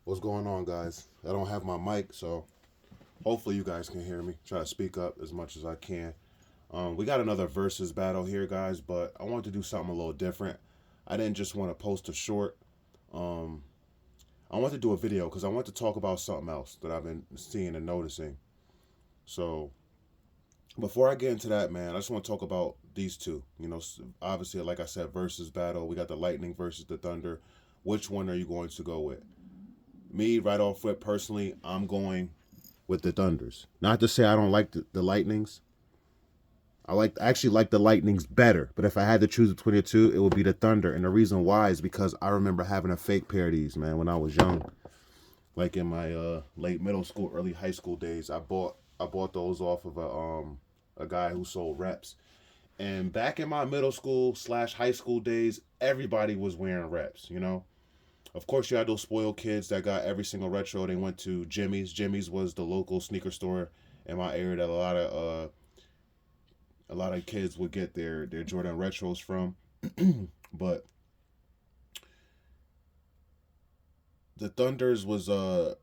What's going on, guys? I don't have my mic, so hopefully you guys can hear me. Try to speak up as much as I can. We got another versus battle here, guys, but I wanted to do something a little different. I didn't just want to post a short. Um, I want to do a video because I want to talk about something else that I've been seeing and noticing. So before I get into that, man, I just want to talk about these two. Obviously, like I said, versus battle. We got the Lightning versus the Thunder. Which one are you going to go with? Me, right off rip, personally, I'm going with the Thunders. Not to say I don't like the Lightnings. I actually like the Lightnings better. But if I had to choose between the two, it would be the Thunder. And the reason why is because I remember having a fake pair of these, man, when I was young. Like in my late middle school, early high school days. I bought those off of a guy who sold reps. And back in my middle school slash high school days, everybody was wearing reps. Of course, you had those spoiled kids that got every single retro. They went to Jimmy's. Jimmy's was the local sneaker store in my area that a lot of kids would get their Jordan retros from. But the Thunders was a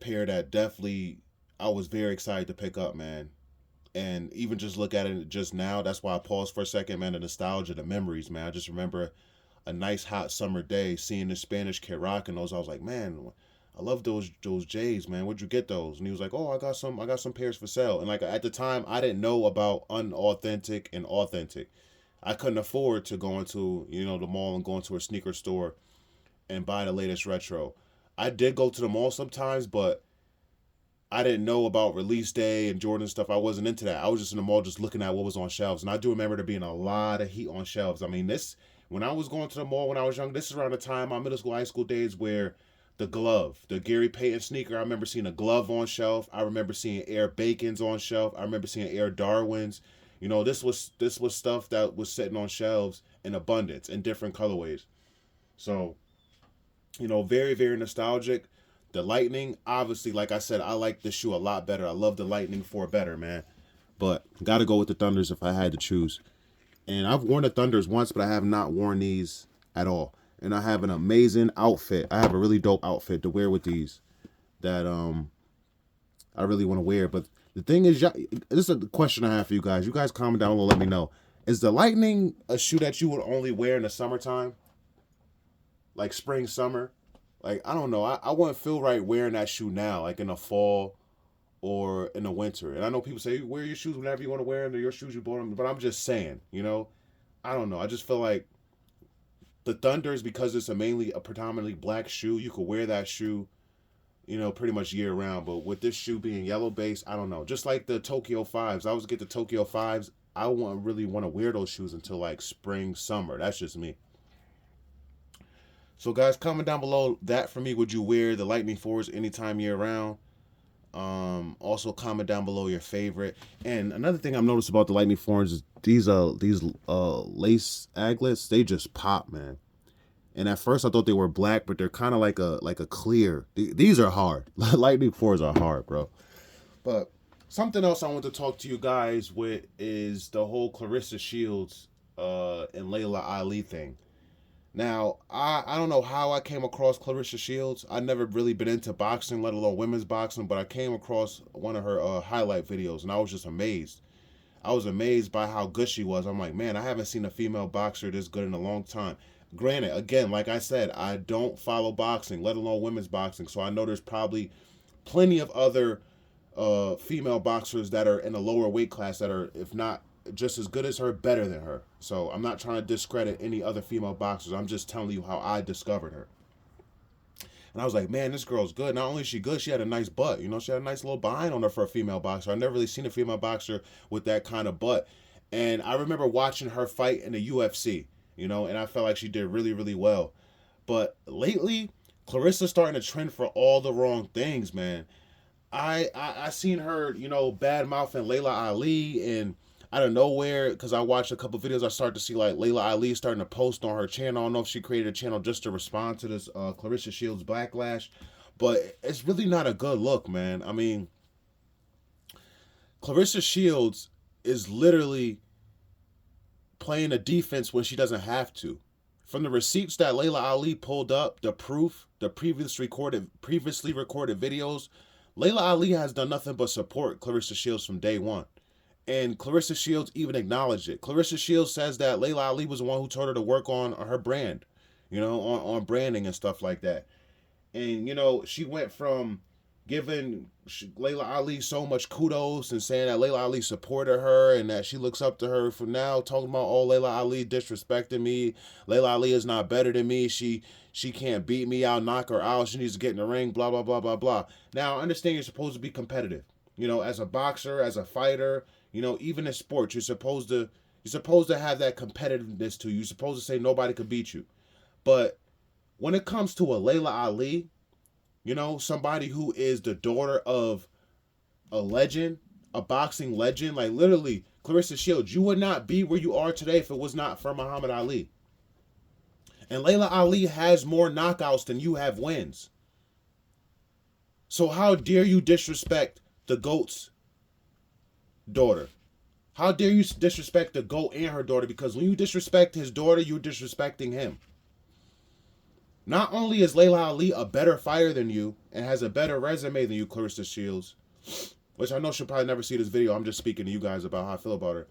pair that definitely I was very excited to pick up, man. And even just look at it just now, that's why I paused for a second, man. The nostalgia, the memories, man. I just remember a nice hot summer day, seeing the Spanish kid rocking those. I was like, man, I love those J's, man. Where'd you get those? And he was like, oh, I got some pairs for sale. And like at the time, I didn't know about unauthentic and authentic. I couldn't afford to go into the mall and go into a sneaker store and buy the latest retro. I did go to the mall sometimes, but I didn't know about release day and Jordan stuff. I wasn't into that. I was just in the mall just looking at what was on shelves. And I do remember there being a lot of heat on shelves. I mean, when I was going to the mall when I was young, this is around the time, my middle school, high school days, where the Gary Payton sneaker, I remember seeing a glove on shelf. I remember seeing Air Bacons on shelf. I remember seeing Air Darwins. This was stuff that was sitting on shelves in abundance in different colorways. So very, very nostalgic. The Lightning, obviously, like I said, I like this shoe a lot better. I love the Lightning 4 better, man. But got to go with the Thunders if I had to choose. And I've worn the Thunders once, but I have not worn these at all. And I have an amazing outfit. I have a really dope outfit to wear with these that I really want to wear. But the thing is, this is a question I have for you guys. You guys comment down below, let me know. Is the Lightning a shoe that you would only wear in the summertime? Like spring, summer? Like, I don't know. I wouldn't feel right wearing that shoe now, like in the fall or in the winter. And I know people say, wear your shoes whenever you want to wear them. They're your shoes, you bought them. But I'm just saying. I don't know. I just feel like the Thunders, because it's a predominantly black shoe, you could wear that shoe, pretty much year round. But with this shoe being yellow based, I don't know. Just like the Tokyo 5s. I always get the Tokyo 5s. I wouldn't really want to wear those shoes until like spring, summer. That's just me. So guys, comment down below that for me. Would you wear the Lightning 4s anytime year round? Also comment down below your favorite. And another thing I've noticed about the Lightning 4s is these lace aglets, they just pop, man. And at first I thought they were black, but they're kind of like a clear. These are hard. Lightning 4s are hard, bro. But something else I want to talk to you guys with is the whole Clarissa Shields and Layla Ali thing. Now, I don't know how I came across Clarissa Shields. I never really been into boxing, let alone women's boxing, but I came across one of her highlight videos, and I was just amazed. I was amazed by how good she was. I'm like, man, I haven't seen a female boxer this good in a long time. Granted, again, like I said, I don't follow boxing, let alone women's boxing, so I know there's probably plenty of other female boxers that are in a lower weight class that are, if not just as good as her, better than her. So I'm not trying to discredit any other female boxers. I'm just telling you how I discovered her. And I was like, man, this girl's good. Not only is she good, she had a nice butt. She had a nice little behind on her for a female boxer. I've never really seen a female boxer with that kind of butt. And I remember watching her fight in the UFC, and I felt like she did really, really well. But lately, Clarissa's starting to trend for all the wrong things, man. I seen her, bad mouthing Layla Ali, and out of nowhere, because I watched a couple videos, I started to see like Layla Ali starting to post on her channel. I don't know if she created a channel just to respond to this Clarissa Shields backlash, but it's really not a good look, man. I mean, Clarissa Shields is literally playing a defense when she doesn't have to. From the receipts that Layla Ali pulled up, the proof, the previously recorded videos, Layla Ali has done nothing but support Claressa Shields from day one. And Claressa Shields even acknowledged it. Claressa Shields says that Layla Ali was the one who told her to work on her brand, on branding and stuff like that. And, she went from giving Layla Ali so much kudos and saying that Layla Ali supported her and that she looks up to her, for now talking about, oh, Layla Ali disrespecting me. Layla Ali is not better than me. She can't beat me. I'll knock her out. She needs to get in the ring, blah, blah, blah, blah, blah. Now, I understand you're supposed to be competitive. As a boxer, as a fighter, even in sports, you're supposed to have that competitiveness to you. You're supposed to say nobody could beat you. But when it comes to a Layla Ali, somebody who is the daughter of a legend, a boxing legend, like literally, Claressa Shields, you would not be where you are today if it was not for Muhammad Ali. And Layla Ali has more knockouts than you have wins. So how dare you disrespect the GOAT's daughter? How dare you disrespect the GOAT and her daughter? Because when you disrespect his daughter, you're disrespecting him. Not only is Layla Ali a better fighter than you and has a better resume than you, Claressa Shields, which I know she'll probably never see this video. I'm just speaking to you guys about how I feel about her.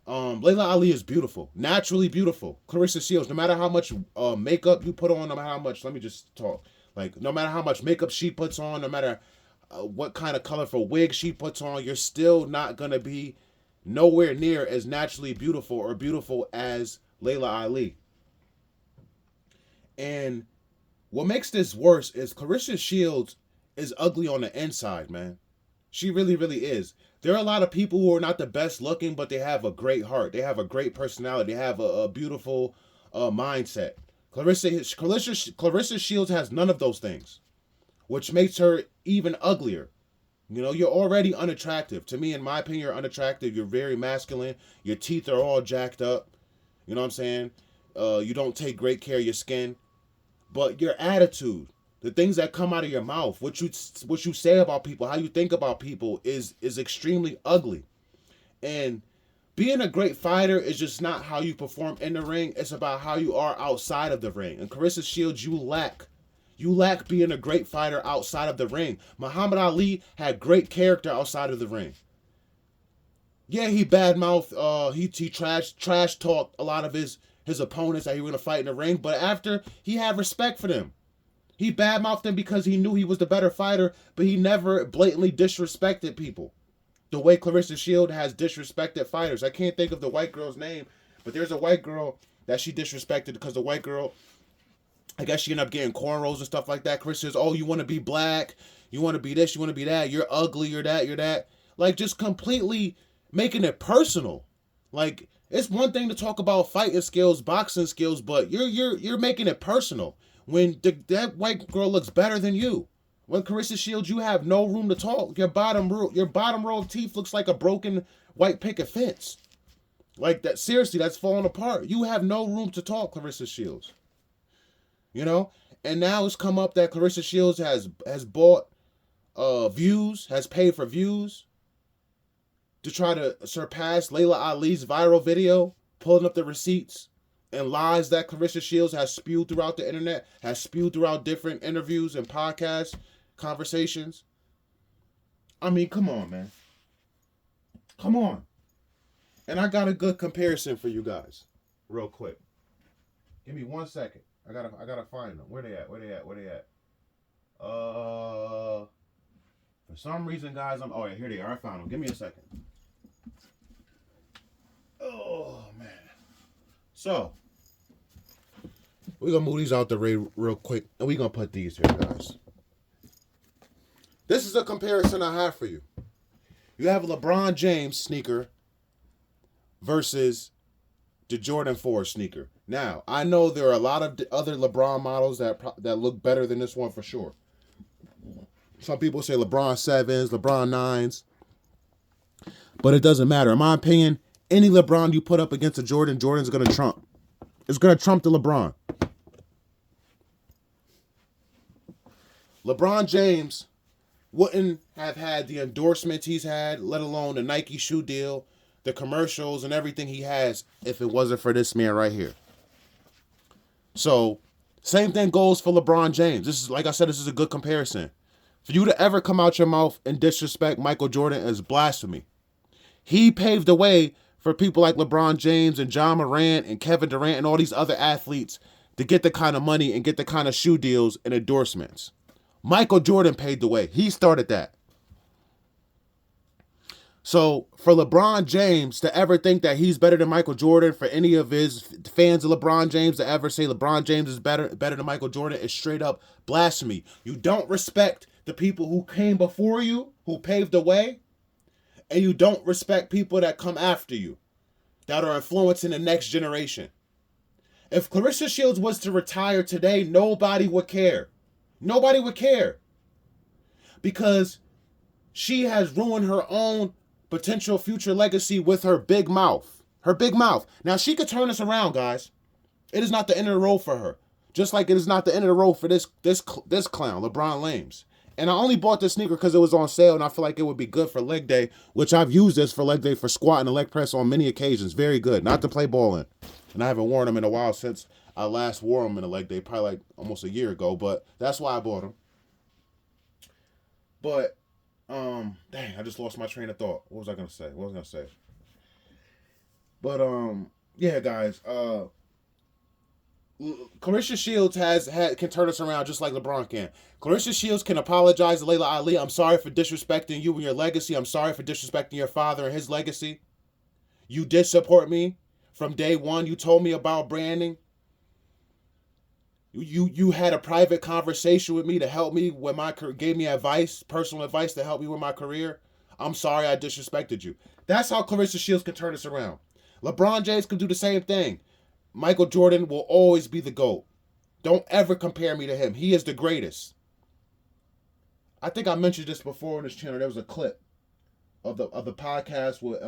Layla Ali is beautiful, naturally beautiful. Claressa Shields, no matter how much makeup you put on, no matter how much, let me just talk. Like, no matter how much makeup she puts on, no matter what kind of colorful wig she puts on, you're still not going to be nowhere near as naturally beautiful or beautiful as Layla Ali. And what makes this worse is Claressa Shields is ugly on the inside, man. She really, really is. There are a lot of people who are not the best looking, but they have a great heart. They have a great personality. They have a beautiful mindset. Claressa Shields has none of those things, which makes her even uglier. You're already unattractive. To me, in my opinion, you're unattractive. You're very masculine. Your teeth are all jacked up. You know what I'm saying? You don't take great care of your skin. But your attitude, the things that come out of your mouth, what you say about people, how you think about people is extremely ugly. And being a great fighter is just not how you perform in the ring. It's about how you are outside of the ring. And Claressa Shields, you lack being a great fighter outside of the ring. Muhammad Ali had great character outside of the ring. Yeah, he badmouthed, he trash talked a lot of his opponents that he was going to fight in the ring, but after, he had respect for them. He badmouthed them because he knew he was the better fighter, but he never blatantly disrespected people the way Claressa Shields has disrespected fighters. I can't think of the white girl's name, but there's a white girl that she disrespected because the white girl, I guess she ended up getting cornrows and stuff like that. Claressa says, oh, you want to be black, you want to be this, you want to be that, you're ugly, you're that. Like, just completely making it personal. Like, it's one thing to talk about fighting skills, boxing skills, but you're making it personal. When that white girl looks better than you. When Claressa Shields, you have no room to talk. Your bottom row of teeth looks like a broken white picket fence. Like that, seriously, that's falling apart. You have no room to talk, Claressa Shields. And now it's come up that Claressa Shields has bought views, has paid for views to try to surpass Layla Ali's viral video, pulling up the receipts and lies that Claressa Shields has spewed throughout the internet, has spewed throughout different interviews and podcasts, conversations. I mean, come on, man. Come on. And I got a good comparison for you guys, real quick. Give me 1 second. I gotta find them. Where they at? For some reason, guys, oh yeah, here they are. I found them. Give me a second. Oh man. So we're gonna move these out the way real quick, and we're gonna put these here, guys. This is a comparison I have for you. You have a LeBron James sneaker versus the Jordan 4 sneaker. Now, I know there are a lot of other LeBron models that look better than this one for sure. Some people say LeBron 7s, LeBron 9s. But it doesn't matter. In my opinion, any LeBron you put up against a Jordan, Jordan's going to trump. It's going to trump the LeBron. LeBron James wouldn't have had the endorsements he's had, let alone the Nike shoe deal, the commercials, and everything he has if it wasn't for this man right here. So, same thing goes for LeBron James. This is, like I said, this is a good comparison. For you to ever come out your mouth and disrespect Michael Jordan is blasphemy. He paved the way for people like LeBron James and John Morant and Kevin Durant and all these other athletes to get the kind of money and get the kind of shoe deals and endorsements. Michael Jordan paved the way. He started that. So for LeBron James to ever think that he's better than Michael Jordan, for any of his fans of LeBron James to ever say LeBron James is better than Michael Jordan, is straight up blasphemy. You don't respect the people who came before you, who paved the way, and you don't respect people that come after you, that are influencing the next generation. If Clarissa Shields was to retire today, nobody would care. Nobody would care. Because she has ruined her own potential future legacy with her big mouth. Her big mouth. Now, she could turn this around, guys. It is not the end of the road for her. Just like it is not the end of the road for this clown, LeBron James. And I only bought this sneaker because it was on sale, and I feel like it would be good for leg day, which I've used this for leg day for squat and a leg press on many occasions. Very good. Not to play ball in. And I haven't worn them in a while since I last wore them in a leg day, probably like almost a year ago. But that's why I bought them. But dang, I just lost my train of thought. What was I gonna say? But yeah, guys. Clarissa Shields can turn us around just like LeBron can. Clarissa Shields can apologize to Layla Ali. I'm sorry for disrespecting you and your legacy. I'm sorry for disrespecting your father and his legacy. You did support me from day one. You told me about branding. You had a private conversation with me to help me with my career, gave me advice, personal advice to help me with my career. I'm sorry I disrespected you. That's how Clarissa Shields can turn us around. LeBron James can do the same thing. Michael Jordan will always be the GOAT. Don't ever compare me to him. He is the greatest. I think I mentioned this before on this channel. There was a clip of the podcast with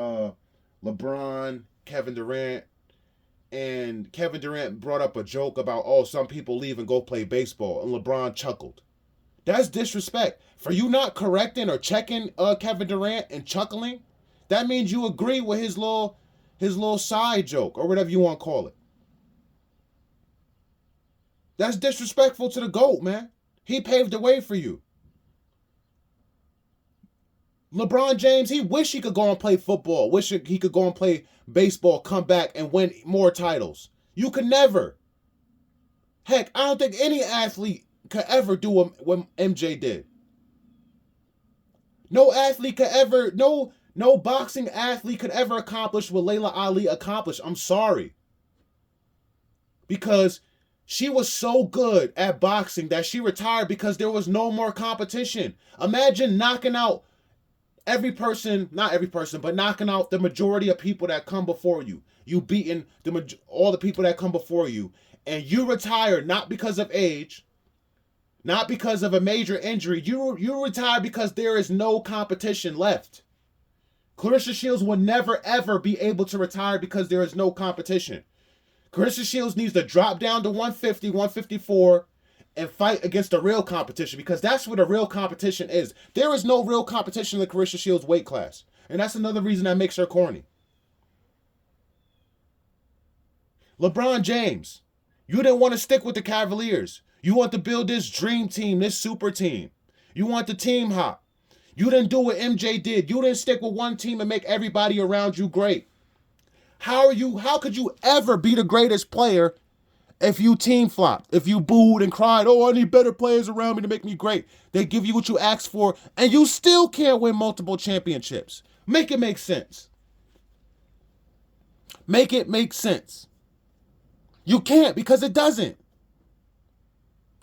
LeBron, Kevin Durant, and Kevin Durant brought up a joke about, oh, some people leave and go play baseball, and LeBron chuckled. That's disrespect. For you not correcting or checking Kevin Durant and chuckling, that means you agree with his little side joke or whatever you want to call it. That's disrespectful to the GOAT, man. He paved the way for you. LeBron James, he wish he could go and play football. Wish he could go and play baseball, come back and win more titles. You could never. Heck, I don't think any athlete could ever do what MJ did. No athlete could ever, no boxing athlete could ever accomplish what Layla Ali accomplished. I'm sorry. Because she was so good at boxing that she retired because there was no more competition. Imagine knocking out every person, not every person, but knocking out the majority of people that come before you. You beating all the people that come before you. And you retire not because of age, not because of a major injury. You retire because there is no competition left. Clarissa Shields will never, ever be able to retire because there is no competition. Clarissa Shields needs to drop down to 150, 154, and fight against the real competition, because that's where the real competition is. There is no real competition in the Clarissa Shields weight class. And that's another reason that makes her corny. LeBron James, you didn't want to stick with the Cavaliers. You want to build this dream team, this super team. You want the team hop. You didn't do what MJ did. You didn't stick with one team and make everybody around you great. How could you ever be the greatest player if you team flopped, if you booed and cried, oh, I need better players around me to make me great? They give you what you asked for, and you still can't win multiple championships. Make it make sense. Make it make sense. You can't, because it doesn't.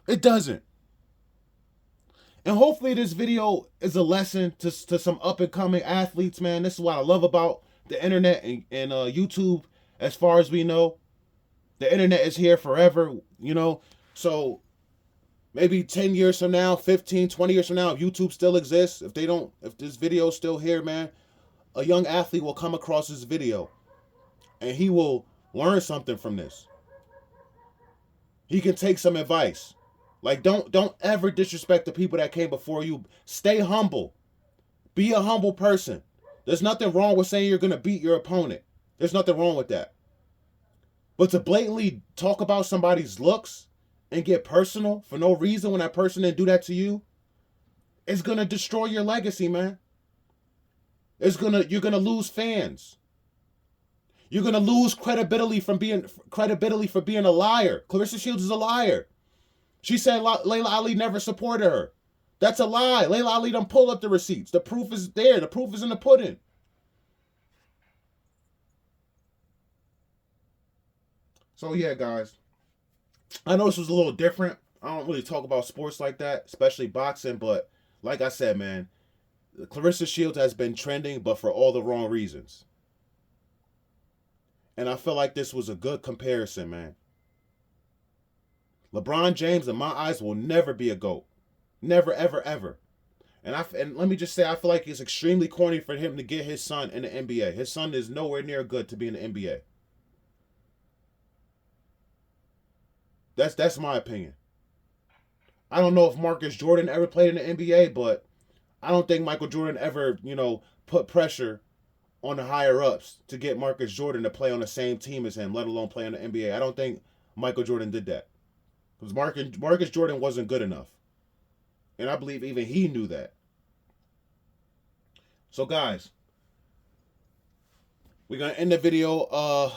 It doesn't. And hopefully this video is a lesson to some up-and-coming athletes, man. This is what I love about the internet and YouTube. As far as we know, the internet is here forever, you know. So maybe 10 years from now, 15, 20 years from now, if YouTube still exists, if this video is still here, man, a young athlete will come across this video and he will learn something from this. He can take some advice. Like, don't ever disrespect the people that came before you. Stay humble. Be a humble person. There's nothing wrong with saying you're going to beat your opponent. There's nothing wrong with that. But to blatantly talk about somebody's looks and get personal for no reason when that person didn't do that to you, it's gonna destroy your legacy, man. You're gonna lose fans. You're gonna lose credibility for being a liar. Clarissa Shields is a liar. She said Layla Ali never supported her. That's a lie. Layla Ali done pull up the receipts. The proof is there. The proof is in the pudding. So yeah, guys. I know this was a little different. I don't really talk about sports like that, especially boxing, but like I said, man, Clarissa Shields has been trending, but for all the wrong reasons. And I feel like this was a good comparison, man. LeBron James, in my eyes, will never be a GOAT. Never, ever, ever. And let me just say, I feel like it's extremely corny for him to get his son in the NBA. His son is nowhere near good to be in the NBA. That's my opinion. I don't know if Marcus Jordan ever played in the NBA, but I don't think Michael Jordan ever, put pressure on the higher ups to get Marcus Jordan to play on the same team as him, let alone play in the NBA. I don't think Michael Jordan did that. Because Marcus Jordan wasn't good enough. And I believe even he knew that. So guys, we're going to end the video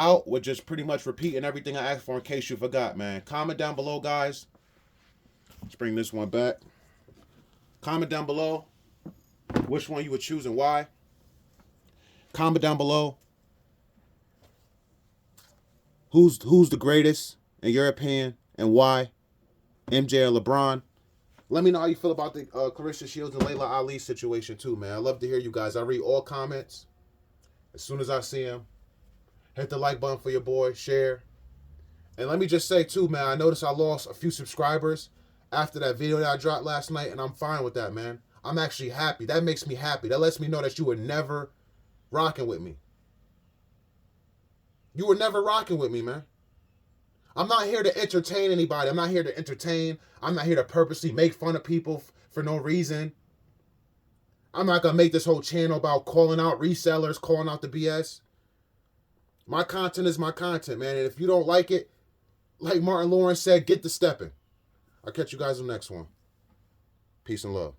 out with just pretty much repeating everything I asked for in case you forgot, man. Comment down below, guys. Let's bring this one back. Comment down below which one you would choose and why. Comment down below who's the greatest in your opinion and why. MJ or LeBron. Let me know how you feel about the Clarissa Shields and Layla Ali situation too, man. I love to hear you guys. I read all comments as soon as I see them. Hit the like button for your boy. Share. And let me just say too, man, I noticed I lost a few subscribers after that video that I dropped last night, and I'm fine with that, man. I'm actually happy. That makes me happy. That lets me know that you were never rocking with me. You were never rocking with me, man. I'm not here to entertain anybody. I'm not here to entertain. I'm not here to purposely make fun of people for no reason. I'm not going to make this whole channel about calling out resellers, calling out the BS. My content is my content, man. And if you don't like it, like Martin Lawrence said, get to stepping. I'll catch you guys in the next one. Peace and love.